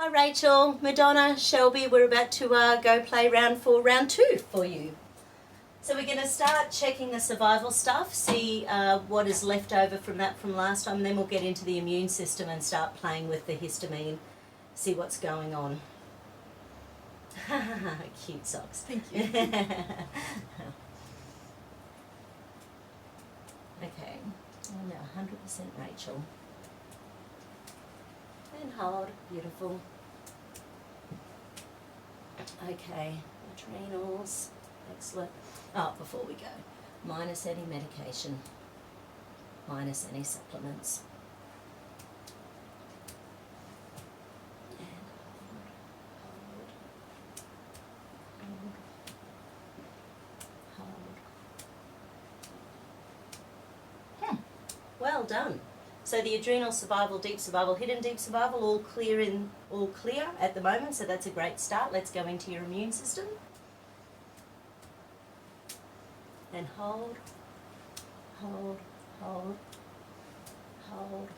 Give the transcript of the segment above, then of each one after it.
Hi Rachel, Madonna, Shelby, we're about to go play round 2 for you. So we're going to start checking the survival stuff, see what is left over from last time, and then we'll get into the immune system and start playing with the histamine, see what's going on. Cute socks. Thank you. Okay, oh no, 100% Rachel. And hold, beautiful. Okay, adrenals, excellent. Oh, before we go, minus any medication, minus any supplements. And hold. Well done. So the adrenal survival, deep survival, hidden deep survival, all clear at the moment, so that's a great start. Let's go into your immune system. And hold, hold, hold, hold,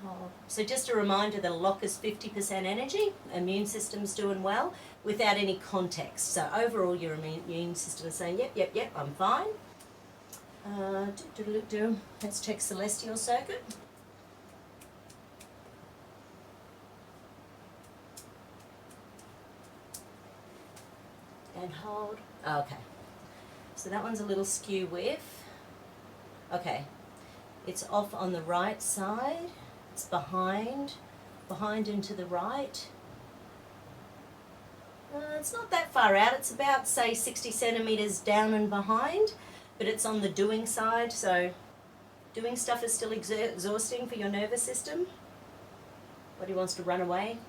hold. So just a reminder that a lock is 50% energy, immune system's doing well, without any context. So overall your immune system is saying, yep, I'm fine. Let's check celestial circuit. And hold. Okay. So that one's a little skew with. Okay. It's off on the right side. It's behind and to the right. It's not that far out. It's about, say, 60 centimetres down and behind. But it's on the doing side, so doing stuff is still exhausting for your nervous system. Body wants to run away.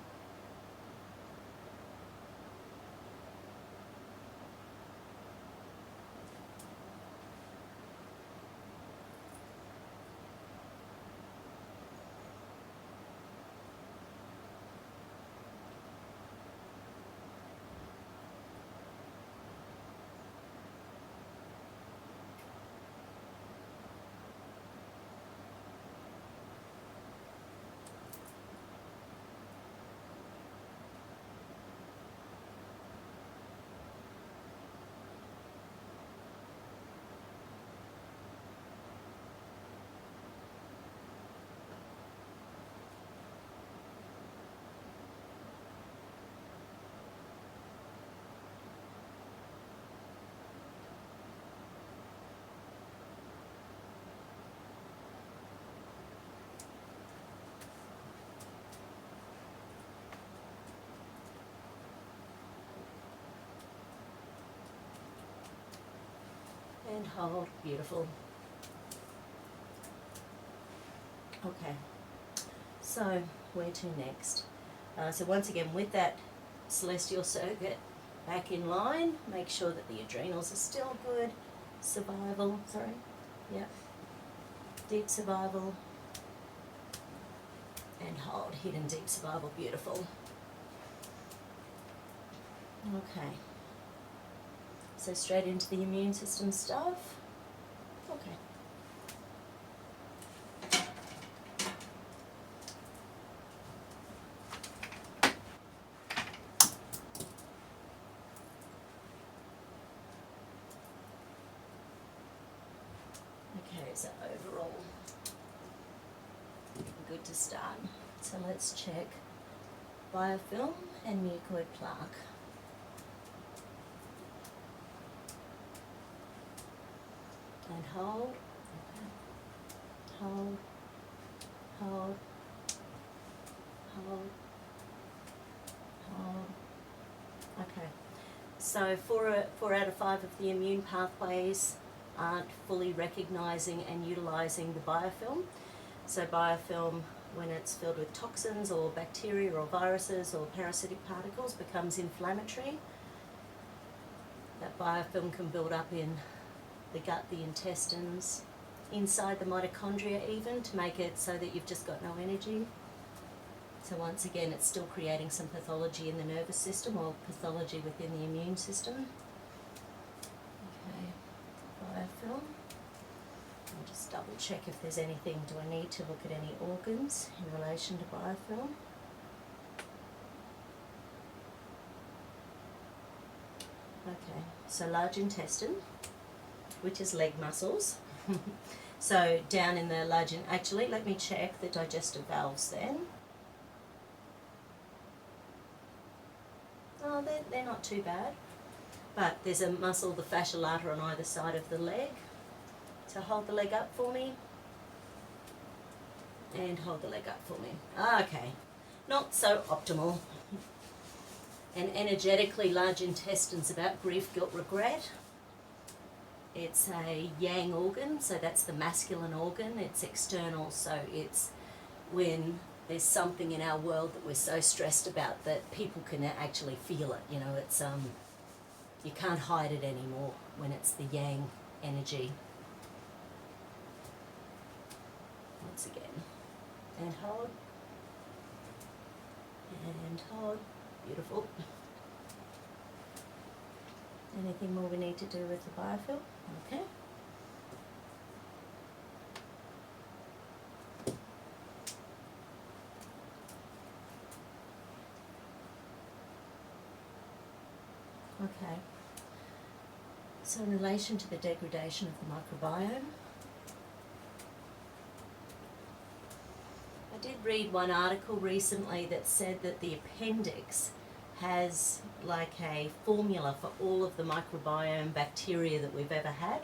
And hold, beautiful. Okay, so where to next? So once again, with that celestial circuit back in line, make sure that the adrenals are still good. Survival, deep survival. And hold, hidden deep survival, beautiful. Okay. So straight into the immune system stuff. Okay. Okay, so overall, good to start. So let's check biofilm and mucoid plaque. And hold, hold, hold, hold, hold. Okay, so 4 out of 5 of the immune pathways aren't fully recognising and utilising the biofilm. So biofilm, when it's filled with toxins or bacteria or viruses or parasitic particles, becomes inflammatory. That biofilm can build up in the gut, the intestines, inside the mitochondria even, to make it so that you've just got no energy. So once again, it's still creating some pathology in the nervous system or pathology within the immune system. Okay, biofilm. I'll just double check if there's anything. Do I need to look at any organs in relation to biofilm? Okay, so large intestine, which is leg muscles. So down in the large, actually, let me check the digestive valves then. Oh, they're not too bad. But there's a muscle, the fascia lata, on either side of the leg. So hold the leg up for me. And hold the leg up for me. Okay, not so optimal. And energetically, large intestine's about grief, guilt, regret. It's a yang organ, so that's the masculine organ. It's external, so it's when there's something in our world that we're so stressed about that people can actually feel it. You know, it's you can't hide it anymore when it's the yang energy. Once again. And hold. And hold. Beautiful. Anything more we need to do with the biofilm? Okay. Okay. So in relation to the degradation of the microbiome, I did read one article recently that said that the appendix has like a formula for all of the microbiome bacteria that we've ever had.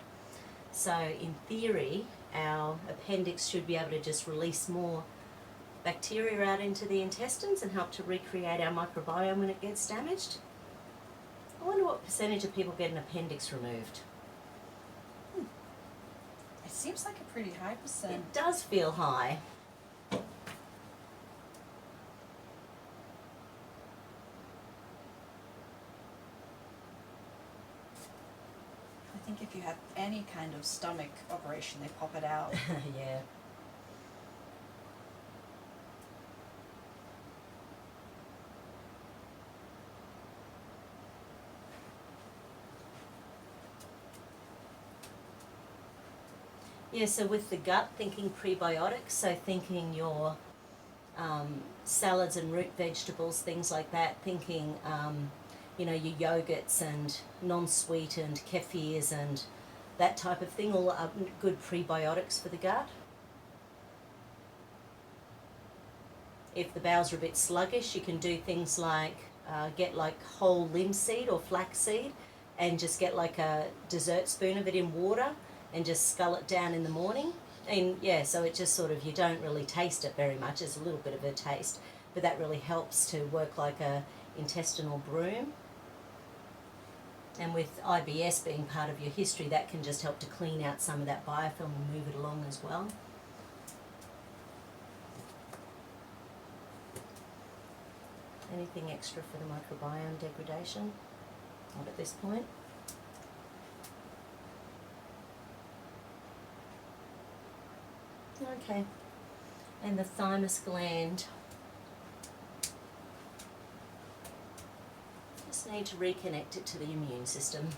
So in theory, our appendix should be able to just release more bacteria out into the intestines and help to recreate our microbiome when it gets damaged. I wonder what percentage of people get an appendix removed. It seems like a pretty high percent. It does feel high. I think if you have any kind of stomach operation, they pop it out. Yeah. Yeah, so with the gut, thinking prebiotics, so thinking your salads and root vegetables, things like that, thinking, you know, your yogurts and non-sweetened kefirs and that type of thing, all are good prebiotics for the gut. If the bowels are a bit sluggish, you can do things like get like whole linseed or flaxseed and just get like a dessert spoon of it in water and just scull it down in the morning. And yeah, so it just sort of, you don't really taste it very much. There's a little bit of a taste, but that really helps to work like a intestinal broom. And with IBS being part of your history, that can just help to clean out some of that biofilm and move it along as well. Anything extra for the microbiome degradation? Not at this point. Okay, and the thymus gland. Just need to reconnect it to the immune system.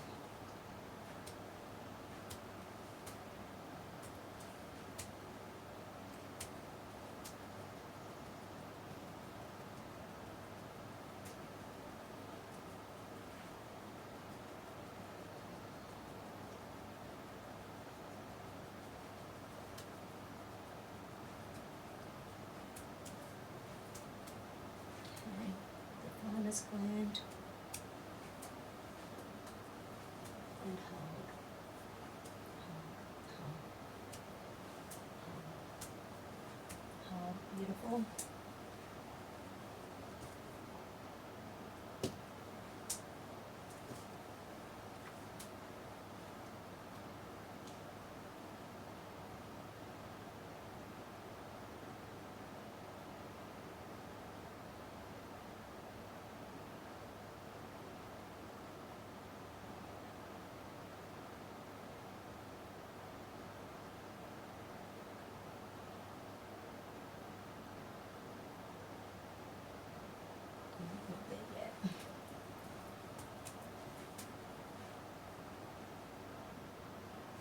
Thymus gland, and hold, hold, beautiful.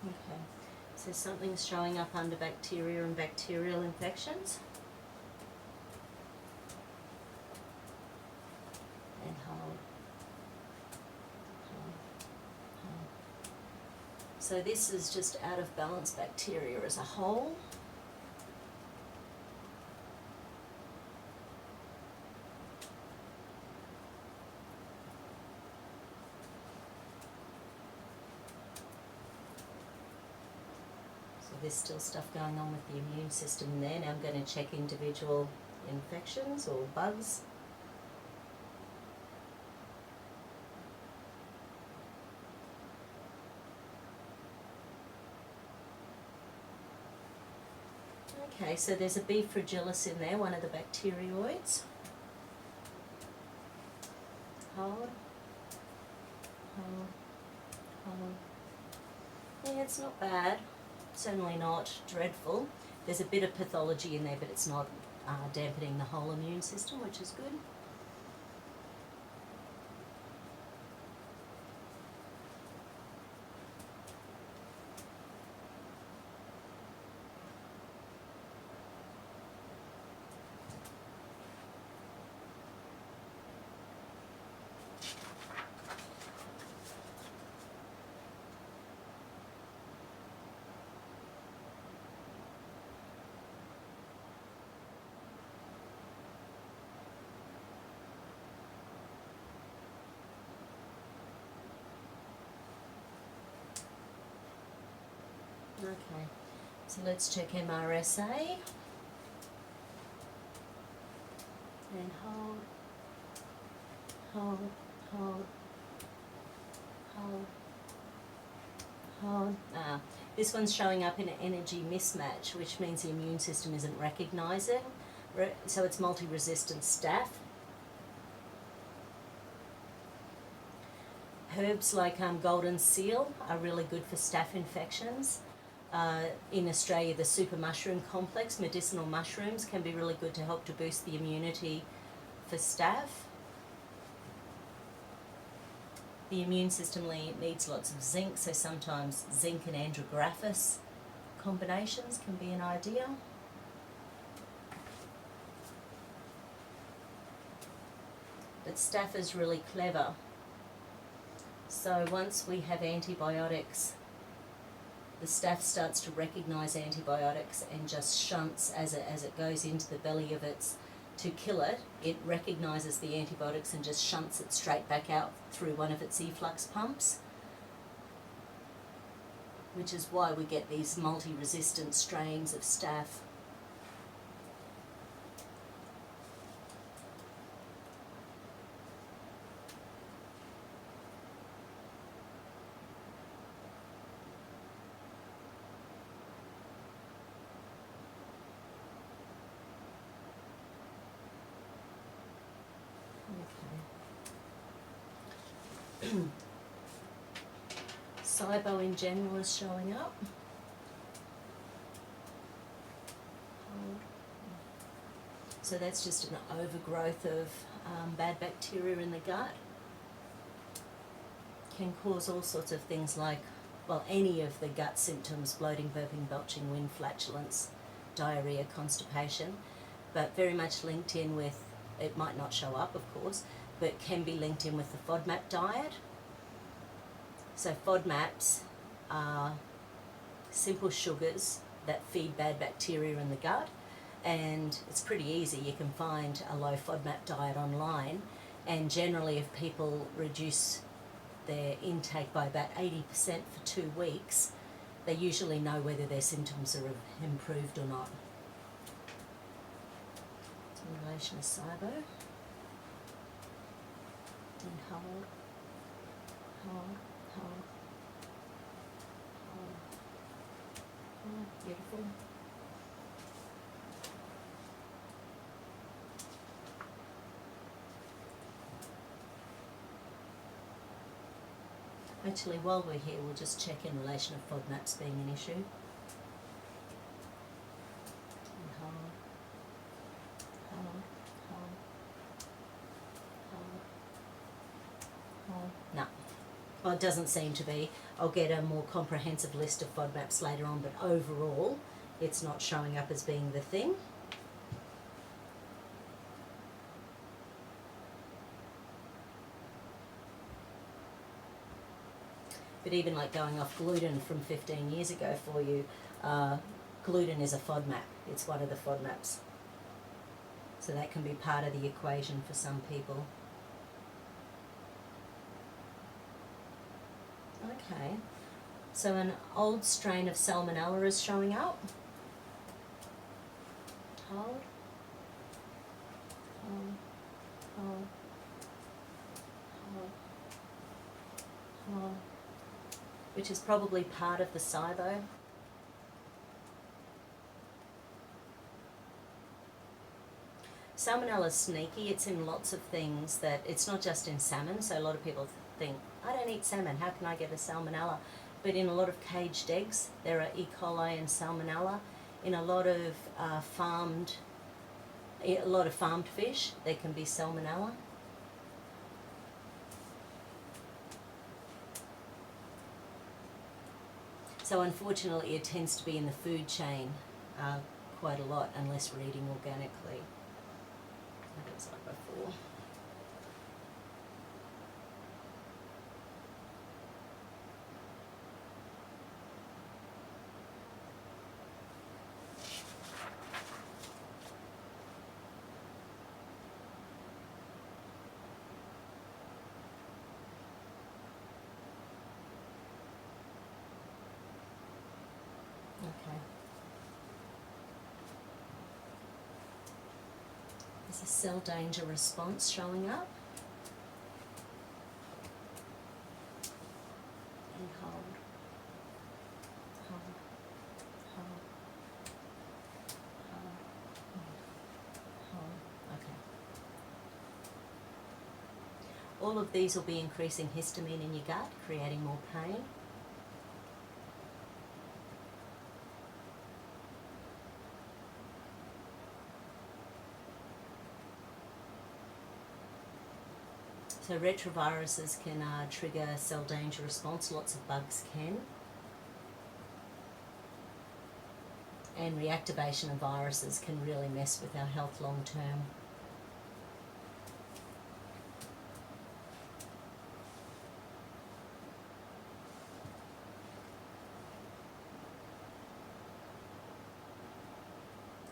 Okay, so something's showing up under bacteria and bacterial infections. And hold. Hold. So this is just out of balance bacteria as a whole. So there's still stuff going on with the immune system there. Now I'm going to check individual infections or bugs. Okay, so there's a B. fragilis in there, one of the bacterioids. Hold. Yeah, it's not bad. Certainly not dreadful. There's a bit of pathology in there, but it's not dampening the whole immune system, which is good. Okay, so let's check MRSA. And hold. This one's showing up in an energy mismatch, which means the immune system isn't recognising. So it's multi-resistant staph. Herbs like golden seal are really good for staph infections. In Australia, the super mushroom complex, medicinal mushrooms, can be really good to help to boost the immunity for staph. The immune system needs lots of zinc, so sometimes zinc and andrographis combinations can be an idea. But staph is really clever. So once we have antibiotics, the staph starts to recognise antibiotics and just shunts as it goes into the belly of its to kill it. It recognises the antibiotics and just shunts it straight back out through one of its efflux pumps, which is why we get these multi-resistant strains of staph. SIBO in general is showing up. So that's just an overgrowth of bad bacteria in the gut. Can cause all sorts of things like, well, any of the gut symptoms: bloating, burping, belching, wind, flatulence, diarrhea, constipation, but very much linked in with, it might not show up, of course, but can be linked in with the FODMAP diet. So FODMAPs are simple sugars that feed bad bacteria in the gut, and it's pretty easy. You can find a low FODMAP diet online, and generally if people reduce their intake by about 80% for 2 weeks, they usually know whether their symptoms are improved or not. So in relation to SIBO, and hold. Oh, beautiful. Actually, while we're here, we'll just check in relation to FODMAPs being an issue. And hold. No. Well, it doesn't seem to be. I'll get a more comprehensive list of FODMAPs later on, but overall, it's not showing up as being the thing. But even like going off gluten from 15 years ago for you, gluten is a FODMAP. It's one of the FODMAPs. So that can be part of the equation for some people. Okay, so an old strain of Salmonella is showing up. Hold. Hold. Hold. Hold. Hold. Which is probably part of the SIBO. Salmonella is sneaky. It's in lots of things that, it's not just in salmon, so a lot of people think, I don't eat salmon, how can I get a salmonella? But in a lot of caged eggs, there are E. coli and salmonella. In a lot of farmed fish, there can be salmonella. So unfortunately, it tends to be in the food chain quite a lot, unless we're eating organically. That was like before. Okay. There's a cell danger response showing up. And hold. Hold. Hold. Hold. Hold. Okay. All of these will be increasing histamine in your gut, creating more pain. So retroviruses can trigger cell danger response, lots of bugs can. And reactivation of viruses can really mess with our health long term.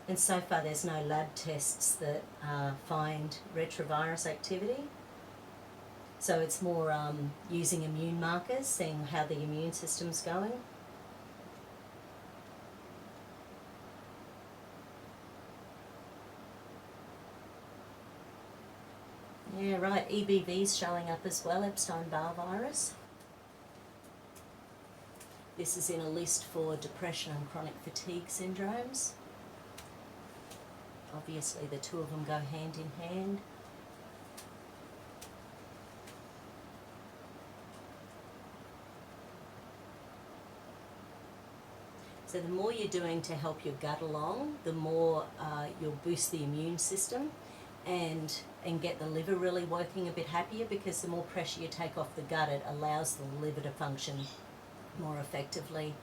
And so far there's no lab tests that find retrovirus activity. So it's more using immune markers, seeing how the immune system's going. Yeah, right, EBV's showing up as well, Epstein-Barr virus. This is in a list for depression and chronic fatigue syndromes. Obviously the two of them go hand in hand. So the more you're doing to help your gut along, the more you'll boost the immune system and get the liver really working a bit happier, because the more pressure you take off the gut, it allows the liver to function more effectively.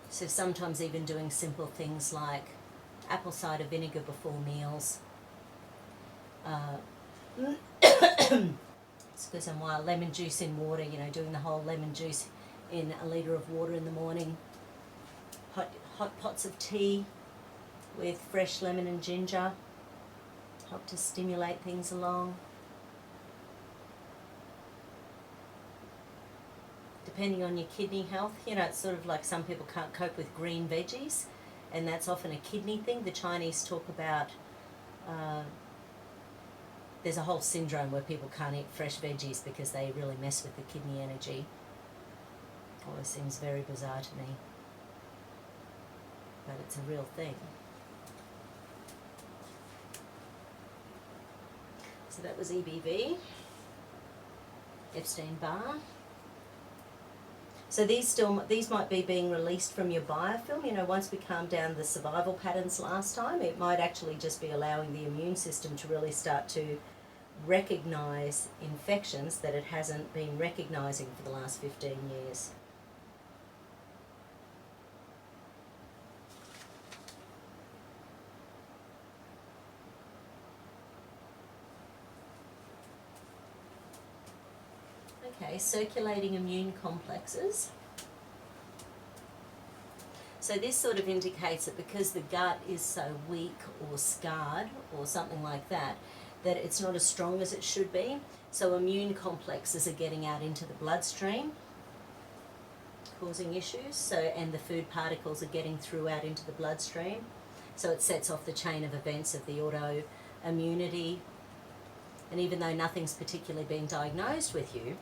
So sometimes even doing simple things like apple cider vinegar before meals, excuse me, while lemon juice in water, you know, doing the whole lemon juice in a litre of water in the morning. Hot pots of tea with fresh lemon and ginger help to stimulate things along. Depending on your kidney health, you know, it's sort of like some people can't cope with green veggies, and that's often a kidney thing. The Chinese talk about, there's a whole syndrome where people can't eat fresh veggies because they really mess with the kidney energy. Always seems very bizarre to me, but it's a real thing. So that was EBV, Epstein-Barr. So these might be being released from your biofilm. You know, once we calm down the survival patterns last time, it might actually just be allowing the immune system to really start to recognise infections that it hasn't been recognising for the last 15 years. Okay, circulating immune complexes. So this sort of indicates that because the gut is so weak or scarred or something like that, that it's not as strong as it should be. So immune complexes are getting out into the bloodstream, causing issues. So, and the food particles are getting through out into the bloodstream. So it sets off the chain of events of the autoimmunity. And even though nothing's particularly been diagnosed with you,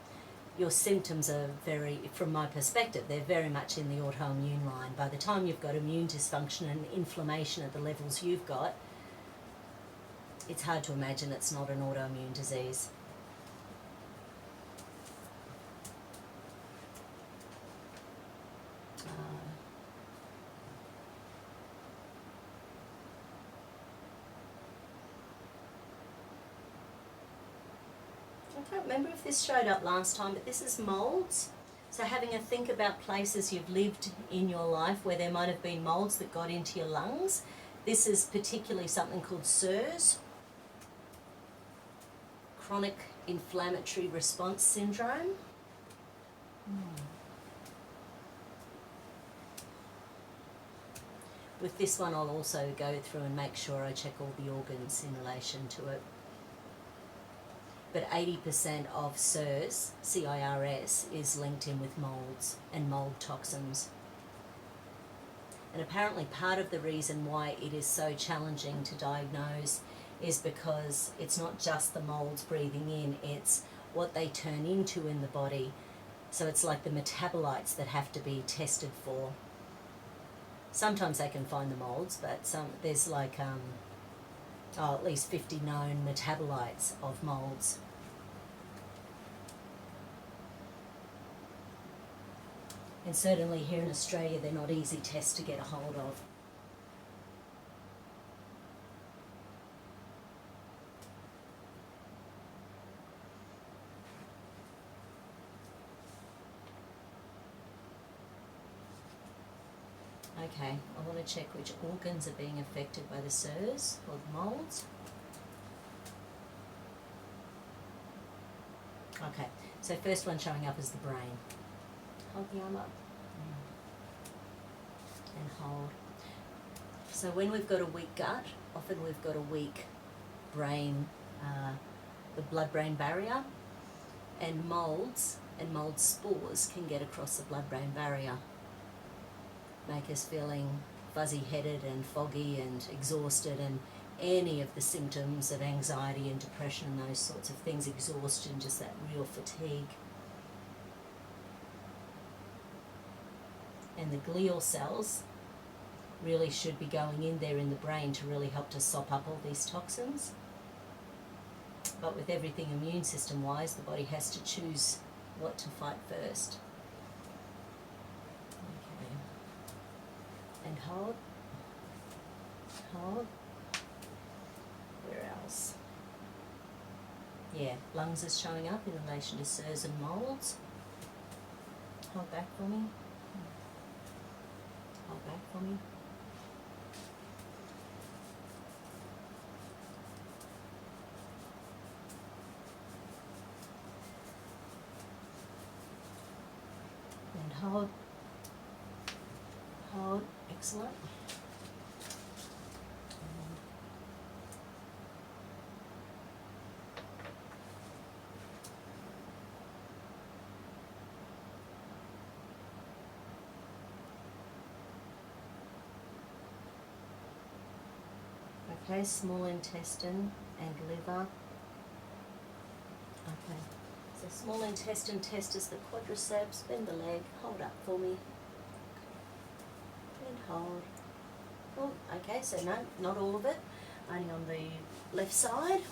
your symptoms are very, from my perspective, they're very much in the autoimmune line. By the time you've got immune dysfunction and inflammation at the levels you've got, it's hard to imagine it's not an autoimmune disease. I can't remember if this showed up last time, but this is moulds. So having a think about places you've lived in your life where there might have been moulds that got into your lungs. This is particularly something called CIRS, chronic inflammatory response syndrome. With this one, I'll also go through and make sure I check all the organs in relation to it. But 80% of CIRS, C-I-R-S, is linked in with moulds and mould toxins. And apparently part of the reason why it is so challenging to diagnose is because it's not just the moulds breathing in, it's what they turn into in the body. So it's like the metabolites that have to be tested for. Sometimes they can find the moulds, but there's like at least 50 known metabolites of moulds. And certainly here in Australia, they're not easy tests to get a hold of. Okay, I want to check which organs are being affected by the CIRS or the moulds. Okay, so first one showing up is the brain. Hold the arm up. And hold. So when we've got a weak gut, often we've got a weak brain, the blood-brain barrier, and moulds and mould spores can get across the blood-brain barrier. Make us feeling fuzzy-headed and foggy and exhausted, and any of the symptoms of anxiety and depression and those sorts of things, exhaustion, just that real fatigue. And the glial cells really should be going in there in the brain to really help to sop up all these toxins. But with everything immune system wise, the body has to choose what to fight first. Okay. And hold. Hold. Where else? Yeah, lungs is showing up in relation to CIRS and moulds. Hold back for me. Hold back for me. And hold. Hold. Excellent. Okay, small intestine and liver. Okay, so small intestine test is the quadriceps. Bend the leg, hold up for me. And hold. Oh, okay, so no, not all of it, only on the left side.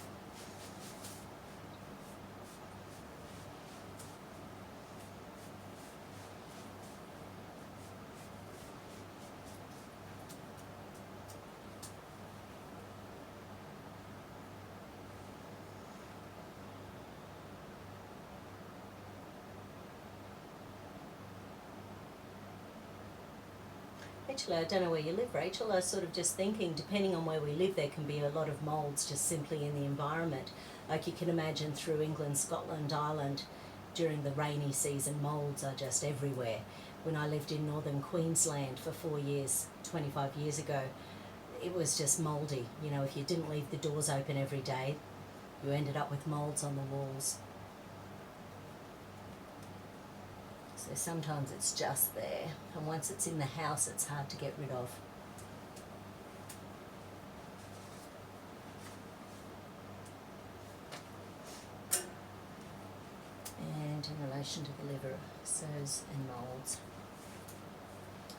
Actually, I don't know where you live, Rachel. I was sort of just thinking, depending on where we live, there can be a lot of moulds just simply in the environment. Like you can imagine through England, Scotland, Ireland, during the rainy season, moulds are just everywhere. When I lived in northern Queensland for 4 years, 25 years ago, it was just mouldy. You know, if you didn't leave the doors open every day, you ended up with moulds on the walls. So sometimes it's just there, and once it's in the house, it's hard to get rid of. And in relation to the liver, SOs and moulds.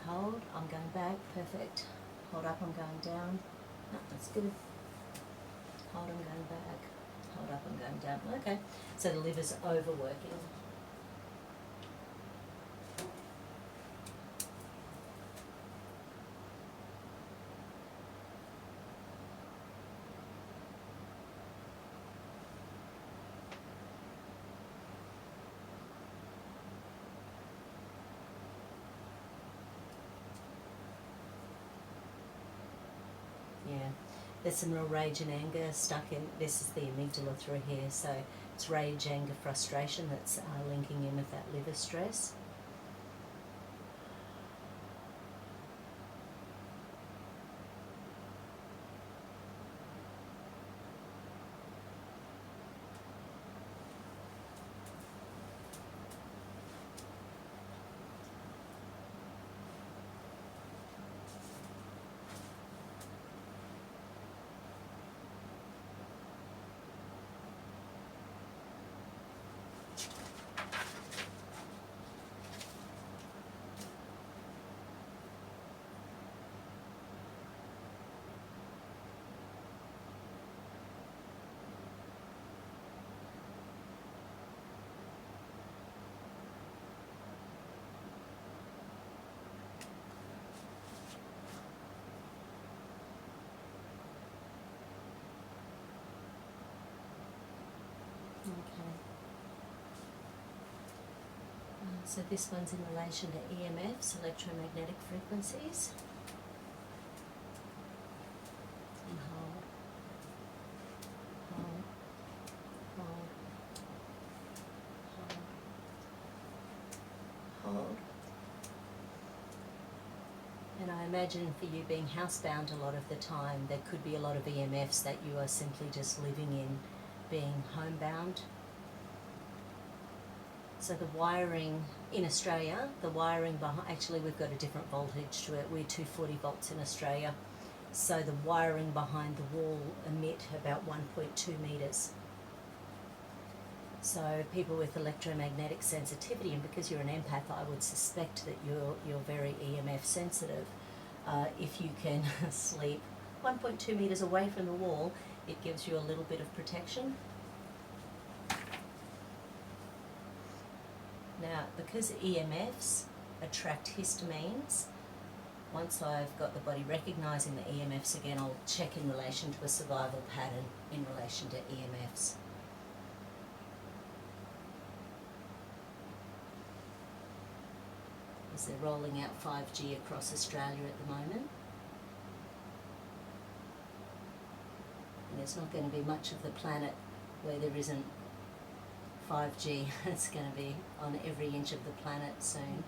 Hold, I'm going back, perfect. Hold up, I'm going down. No, that's good. Hold, I'm going back. Hold up, I'm going down. Okay, so the liver's overworking. Yeah, there's some real rage and anger stuck in, this is the amygdala through here, so it's rage, anger, frustration that's linking in with that liver stress. Okay. So this one's in relation to EMFs, electromagnetic frequencies. And hold, hold, hold, hold, hold. And I imagine for you being housebound a lot of the time, there could be a lot of EMFs that you are simply just living in, being homebound. So the wiring in Australia, the wiring behind, actually we've got a different voltage to it, we're 240 volts in Australia. So the wiring behind the wall emit about 1.2 metres. So people with electromagnetic sensitivity, and because you're an empath, I would suspect that you're very EMF sensitive. If you can sleep 1.2 metres away from the wall, it gives you a little bit of protection. Now, because EMFs attract histamines, once I've got the body recognising the EMFs again, I'll check in relation to a survival pattern in relation to EMFs. As they're rolling out 5G across Australia at the moment. And there's not going to be much of the planet where there isn't 5G. It's going to be on every inch of the planet soon.